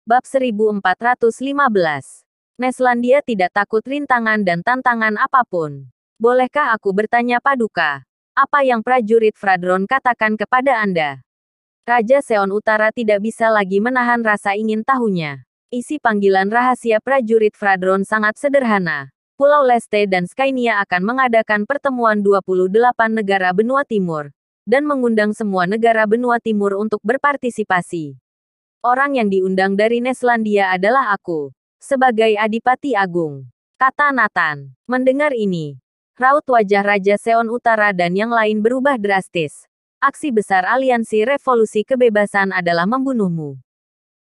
Bab 1415. Neslandia tidak takut rintangan dan tantangan apapun. Bolehkah aku bertanya Paduka? Apa yang prajurit Fradron katakan kepada Anda? Raja Seon Utara tidak bisa lagi menahan rasa ingin tahunya. Isi panggilan rahasia prajurit Fradron sangat sederhana. Pulau Leste dan Skynia akan mengadakan pertemuan 28 negara benua timur, dan mengundang semua negara benua timur untuk berpartisipasi. Orang yang diundang dari Neslandia adalah aku, sebagai Adipati Agung, kata Nathan. Mendengar ini, raut wajah Raja Seon Utara dan yang lain berubah drastis. Aksi besar Aliansi Revolusi Kebebasan adalah membunuhmu.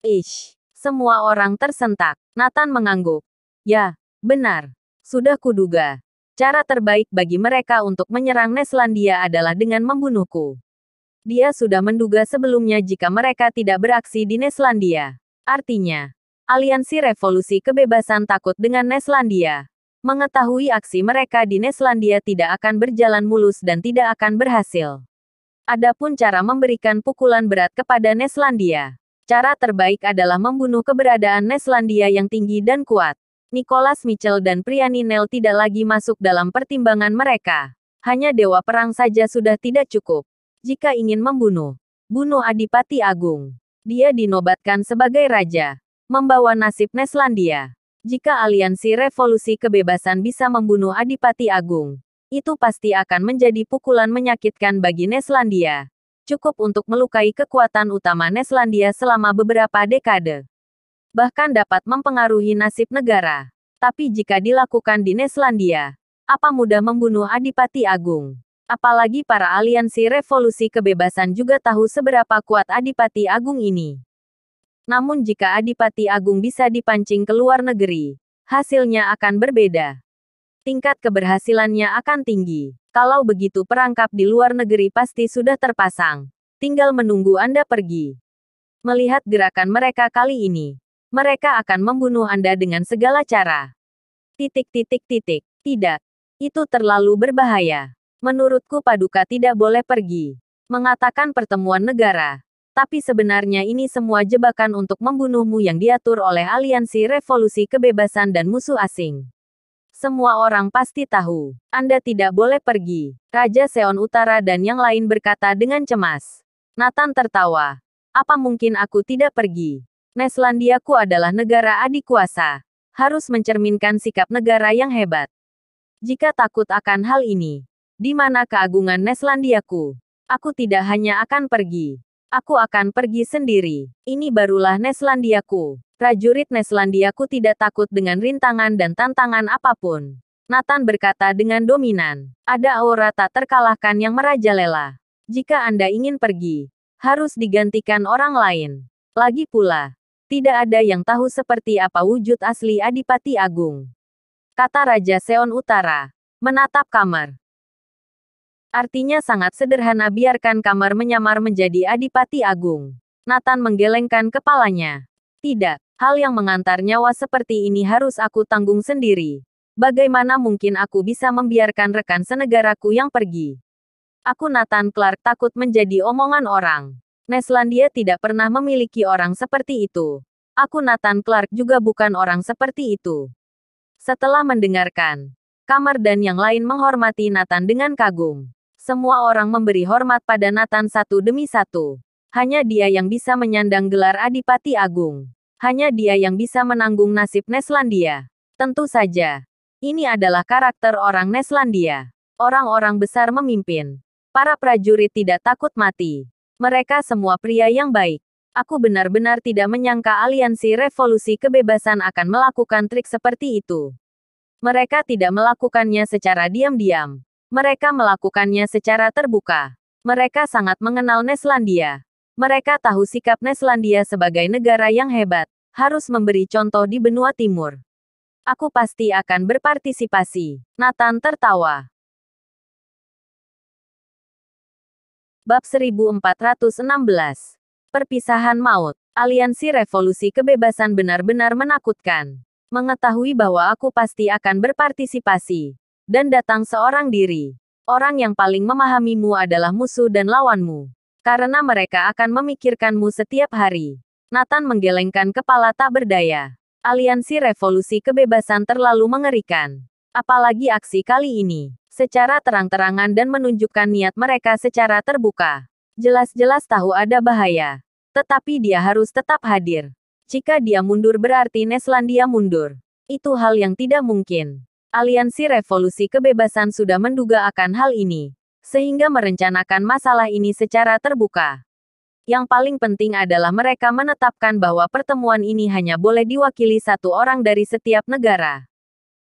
Ish, semua orang tersentak. Nathan mengangguk. Ya, benar. Sudah kuduga. Cara terbaik bagi mereka untuk menyerang Neslandia adalah dengan membunuhku. Dia sudah menduga sebelumnya jika mereka tidak beraksi di Neslandia. Artinya, Aliansi Revolusi Kebebasan takut dengan Neslandia. Mengetahui aksi mereka di Neslandia tidak akan berjalan mulus dan tidak akan berhasil. Adapun cara memberikan pukulan berat kepada Neslandia. Cara terbaik adalah membunuh keberadaan Neslandia yang tinggi dan kuat. Nicholas Mitchell dan Priani Nel tidak lagi masuk dalam pertimbangan mereka. Hanya Dewa Perang saja sudah tidak cukup. Jika ingin membunuh, bunuh Adipati Agung. Dia dinobatkan sebagai raja, membawa nasib Neslandia. Jika Aliansi Revolusi Kebebasan bisa membunuh Adipati Agung, itu pasti akan menjadi pukulan menyakitkan bagi Neslandia. Cukup untuk melukai kekuatan utama Neslandia selama beberapa dekade. Bahkan dapat mempengaruhi nasib negara. Tapi jika dilakukan di Neslandia, apa mudah membunuh Adipati Agung? Apalagi para Aliansi Revolusi Kebebasan juga tahu seberapa kuat Adipati Agung ini. Namun jika Adipati Agung bisa dipancing ke luar negeri, hasilnya akan berbeda. Tingkat keberhasilannya akan tinggi. Kalau begitu perangkap di luar negeri pasti sudah terpasang. Tinggal menunggu Anda pergi. Melihat gerakan mereka kali ini, mereka akan membunuh Anda dengan segala cara. Tidak. Itu terlalu berbahaya. Menurutku Paduka tidak boleh pergi. Mengatakan pertemuan negara. Tapi sebenarnya ini semua jebakan untuk membunuhmu yang diatur oleh Aliansi Revolusi Kebebasan dan musuh asing. Semua orang pasti tahu. Anda tidak boleh pergi. Raja Seon Utara dan yang lain berkata dengan cemas. Nathan tertawa. Apa mungkin aku tidak pergi? Neslandiaku adalah negara adikuasa. Harus mencerminkan sikap negara yang hebat. Jika takut akan hal ini, di mana keagungan Neslandiaku? Aku tidak hanya akan pergi. Aku akan pergi sendiri. Ini barulah Neslandiaku. Prajurit Neslandiaku tidak takut dengan rintangan dan tantangan apapun. Nathan berkata dengan dominan. Ada aura tak terkalahkan yang merajalela. Jika Anda ingin pergi, harus digantikan orang lain. Lagi pula, tidak ada yang tahu seperti apa wujud asli Adipati Agung. Kata Raja Seon Utara. Menatap kamar. Artinya sangat sederhana, biarkan kamar menyamar menjadi Adipati Agung. Nathan menggelengkan kepalanya. Tidak, hal yang mengantar nyawa seperti ini harus aku tanggung sendiri. Bagaimana mungkin aku bisa membiarkan rekan senegaraku yang pergi? Aku Nathan Clark takut menjadi omongan orang. Neslandia tidak pernah memiliki orang seperti itu. Aku Nathan Clark juga bukan orang seperti itu. Setelah mendengarkan, kamar dan yang lain menghormati Nathan dengan kagum. Semua orang memberi hormat pada Nathan satu demi satu. Hanya dia yang bisa menyandang gelar Adipati Agung. Hanya dia yang bisa menanggung nasib Neslandia. Tentu saja, ini adalah karakter orang Neslandia. Orang-orang besar memimpin. Para prajurit tidak takut mati. Mereka semua pria yang baik. Aku benar-benar tidak menyangka Aliansi Revolusi Kebebasan akan melakukan trik seperti itu. Mereka tidak melakukannya secara diam-diam. Mereka melakukannya secara terbuka. Mereka sangat mengenal Neslandia. Mereka tahu sikap Neslandia sebagai negara yang hebat, harus memberi contoh di benua timur. Aku pasti akan berpartisipasi. Nathan tertawa. Bab 1416. Perpisahan maut. Aliansi Revolusi Kebebasan benar-benar menakutkan. Mengetahui bahwa aku pasti akan berpartisipasi. Dan datang seorang diri. Orang yang paling memahamimu adalah musuh dan lawanmu. Karena mereka akan memikirkanmu setiap hari. Nathan menggelengkan kepala tak berdaya. Aliansi Revolusi Kebebasan terlalu mengerikan. Apalagi aksi kali ini. Secara terang-terangan dan menunjukkan niat mereka secara terbuka. Jelas-jelas tahu ada bahaya. Tetapi dia harus tetap hadir. Jika dia mundur berarti Neslandia mundur. Itu hal yang tidak mungkin. Aliansi Revolusi Kebebasan sudah menduga akan hal ini. Sehingga merencanakan masalah ini secara terbuka. Yang paling penting adalah mereka menetapkan bahwa pertemuan ini hanya boleh diwakili satu orang dari setiap negara.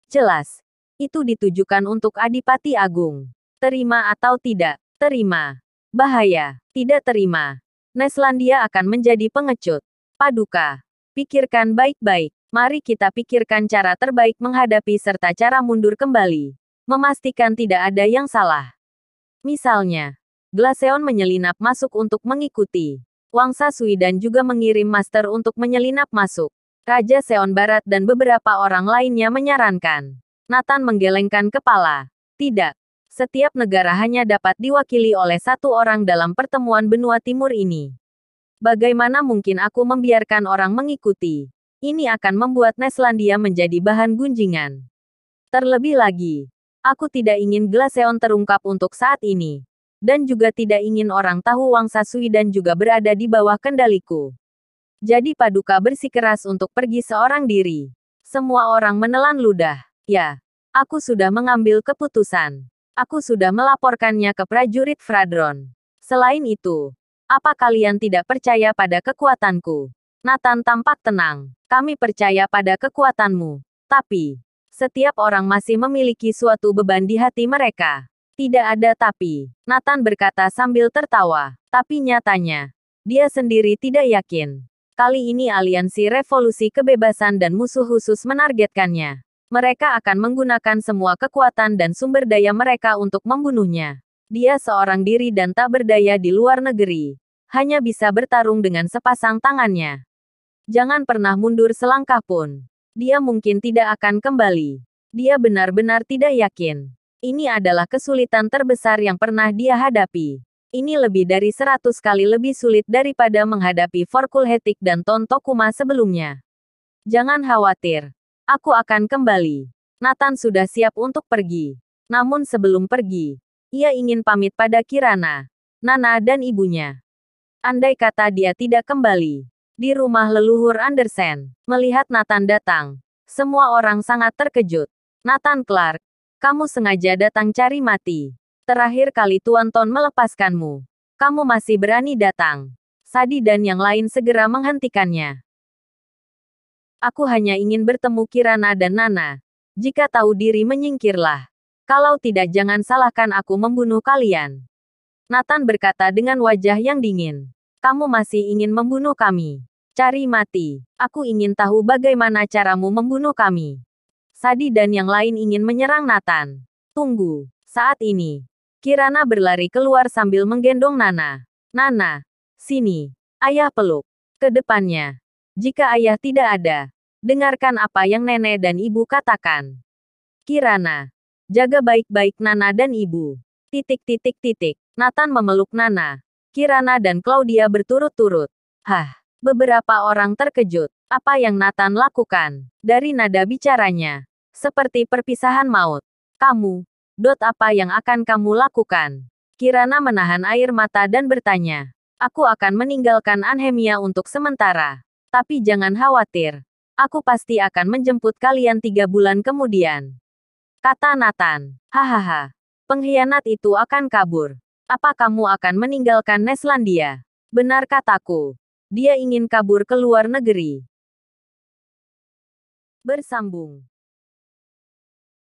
Jelas. Itu ditujukan untuk Adipati Agung. Terima atau tidak? Terima. Bahaya. Tidak terima. Neslandia akan menjadi pengecut. Paduka. Pikirkan baik-baik. Mari kita pikirkan cara terbaik menghadapi serta cara mundur kembali. Memastikan tidak ada yang salah. Misalnya, Glaceon menyelinap masuk untuk mengikuti. Wangsa Sui dan juga mengirim master untuk menyelinap masuk. Raja Seon Barat dan beberapa orang lainnya menyarankan. Nathan menggelengkan kepala. Tidak. Setiap negara hanya dapat diwakili oleh satu orang dalam pertemuan benua timur ini. Bagaimana mungkin aku membiarkan orang mengikuti? Ini akan membuat Neslandia menjadi bahan gunjingan. Terlebih lagi, aku tidak ingin Glaceon terungkap untuk saat ini. Dan juga tidak ingin orang tahu Wangsa Sui dan juga berada di bawah kendaliku. Jadi Paduka bersikeras untuk pergi seorang diri. Semua orang menelan ludah. Ya, aku sudah mengambil keputusan. Aku sudah melaporkannya ke prajurit Fradron. Selain itu, apa kalian tidak percaya pada kekuatanku? Nathan tampak tenang. Kami percaya pada kekuatanmu. Tapi, setiap orang masih memiliki suatu beban di hati mereka. Tidak ada tapi. Nathan berkata sambil tertawa. Tapi nyatanya, dia sendiri tidak yakin. Kali ini aliansi Revolusi Kebebasan dan musuh khusus menargetkannya. Mereka akan menggunakan semua kekuatan dan sumber daya mereka untuk membunuhnya. Dia seorang diri dan tak berdaya di luar negeri. Hanya bisa bertarung dengan sepasang tangannya. Jangan pernah mundur selangkah pun. Dia mungkin tidak akan kembali. Dia benar-benar tidak yakin. Ini adalah kesulitan terbesar yang pernah dia hadapi. Ini lebih dari 100 kali lebih sulit daripada menghadapi Forkul Hetik dan Ton Tokuma sebelumnya. Jangan khawatir. Aku akan kembali. Nathan sudah siap untuk pergi. Namun sebelum pergi, ia ingin pamit pada Kirana, Nana dan ibunya. Andai kata dia tidak kembali. Di rumah leluhur Andersen, melihat Nathan datang, semua orang sangat terkejut. Nathan Clark, kamu sengaja datang cari mati. Terakhir kali Tuan Ton melepaskanmu. Kamu masih berani datang. Sadi dan yang lain segera menghentikannya. Aku hanya ingin bertemu Kirana dan Nana. Jika tahu diri menyingkirlah. Kalau tidak jangan salahkan aku membunuh kalian. Nathan berkata dengan wajah yang dingin. Kamu masih ingin membunuh kami. Cari mati. Aku ingin tahu bagaimana caramu membunuh kami. Sadi dan yang lain ingin menyerang Nathan. Tunggu. Saat ini, Kirana berlari keluar sambil menggendong Nana. Nana, sini. Ayah peluk. Ke depannya. Jika ayah tidak ada, dengarkan apa yang nenek dan ibu katakan. Kirana, jaga baik-baik Nana dan ibu. Nathan memeluk Nana, Kirana dan Claudia berturut-turut. Hah, beberapa orang terkejut. Apa yang Nathan lakukan? Dari nada bicaranya, seperti perpisahan maut. Kamu, apa yang akan kamu lakukan? Kirana menahan air mata dan bertanya. Aku akan meninggalkan Anhemia untuk sementara. Tapi jangan khawatir. Aku pasti akan menjemput kalian 3 bulan kemudian. Kata Nathan. Hahaha. Pengkhianat itu akan kabur. Apa kamu akan meninggalkan Neslandia? Benar kataku. Dia ingin kabur ke luar negeri. Bersambung.